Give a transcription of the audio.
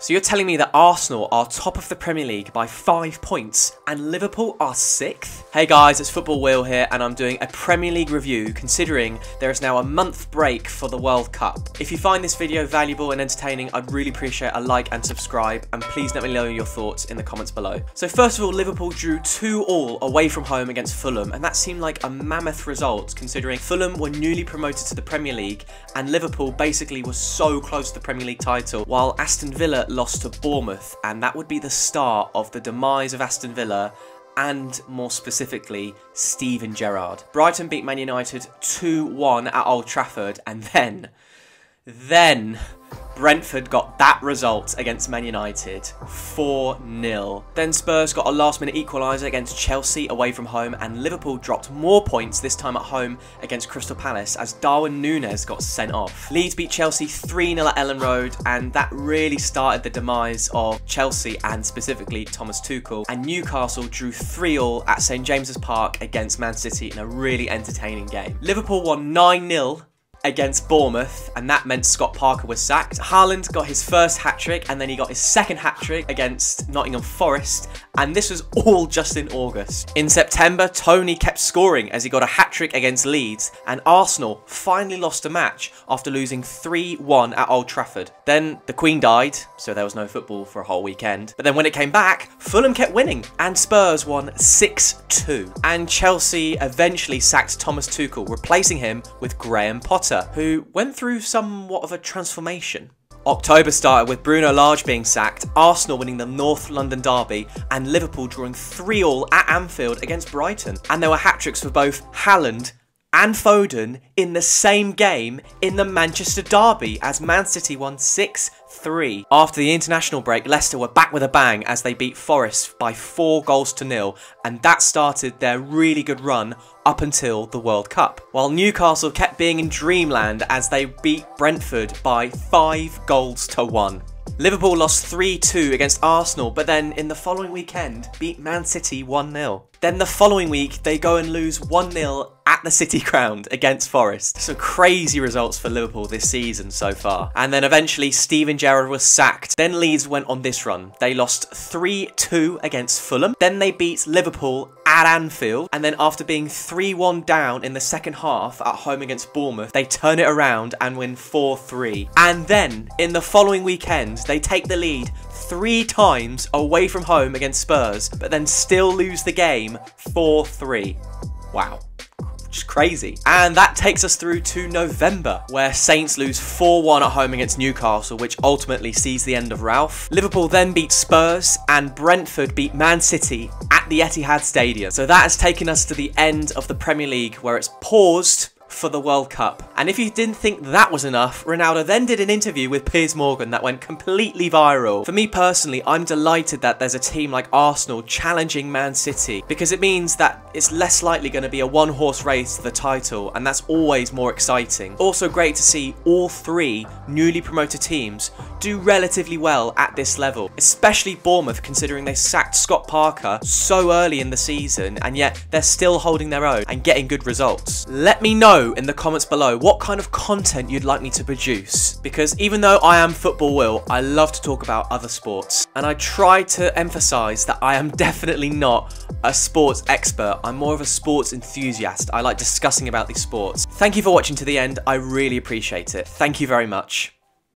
So you're telling me that Arsenal are top of the Premier League by 5 points and Liverpool are 6th? Hey guys, it's Football Will here and I'm doing a Premier League review considering there is now a month break for the World Cup. If you find this video valuable and entertaining, I'd really appreciate a like and subscribe, and please let me know your thoughts in the comments below. So first of all, Liverpool drew 2-2 away from home against Fulham, and that seemed like a mammoth result considering Fulham were newly promoted to the Premier League and Liverpool basically was so close to the Premier League title, while Aston Villa lost to Bournemouth, and that would be the start of the demise of Aston Villa and, more specifically, Steven Gerrard. Brighton beat Man United 2-1 at Old Trafford, and then Brentford got that result against Man United, 4-0. Then Spurs got a last-minute equaliser against Chelsea away from home, and Liverpool dropped more points, this time at home against Crystal Palace, as Darwin Núñez got sent off. Leeds beat Chelsea 3-0 at Ellen Road, and that really started the demise of Chelsea and specifically Thomas Tuchel. And Newcastle drew 3-3 at St James's Park against Man City in a really entertaining game. Liverpool won 9-0 against Bournemouth, and that meant Scott Parker was sacked. Haaland got his first hat-trick, and then he got his second hat-trick against Nottingham Forest, and this was all just in August. In September, Tony kept scoring as he got a hat-trick against Leeds, and Arsenal finally lost a match after losing 3-1 at Old Trafford. Then the Queen died, so there was no football for a whole weekend. But then when it came back, Fulham kept winning, and Spurs won 6-2. And Chelsea eventually sacked Thomas Tuchel, replacing him with Graham Potter, who went through somewhat of a transformation. October started with Bruno Lage being sacked, Arsenal winning the North London derby, and Liverpool drawing 3-3 at Anfield against Brighton. And there were hat-tricks for both Haaland and Foden in the same game in the Manchester derby, as Man City won 6-3. After the international break, Leicester were back with a bang as they beat Forest by 4-0, and that started their really good run up until the World Cup. While Newcastle kept being in dreamland as they beat Brentford by 5-1. Liverpool lost 3-2 against Arsenal, but then in the following weekend beat Man City 1-0. Then the following week they go and lose 1-0 at the City Ground against Forest. So crazy results for Liverpool this season so far. And then eventually Steven Gerrard was sacked. Then Leeds went on this run. They lost 3-2 against Fulham. Then they beat Liverpool at Anfield. And then after being 3-1 down in the second half at home against Bournemouth, they turn it around and win 4-3. And then in the following weekend, they take the lead 3 times away from home against Spurs, but then still lose the game 4-3. Wow. Just crazy. And that takes us through to November, where Saints lose 4-1 at home against Newcastle, which ultimately sees the end of Ralph. Liverpool then beat Spurs, and Brentford beat Man City at the Etihad Stadium. So that has taken us to the end of the Premier League, where it's paused for the World Cup. And if you didn't think that was enough, Ronaldo then did an interview with Piers Morgan that went completely viral. For me personally, I'm delighted that there's a team like Arsenal challenging Man City, because it means that it's less likely going to be a one-horse race to the title, and that's always more exciting. Also great to see all 3 newly promoted teams do relatively well at this level, especially Bournemouth, considering they sacked Scott Parker so early in the season, and yet they're still holding their own and getting good results. Let me know in the comments below what kind of content you'd like me to produce, because even though I am Football Will, I love to talk about other sports, and I try to emphasise that I am definitely not a sports expert. I'm more of a sports enthusiast. I like discussing about these sports. Thank you for watching to the end. I really appreciate it. Thank you very much.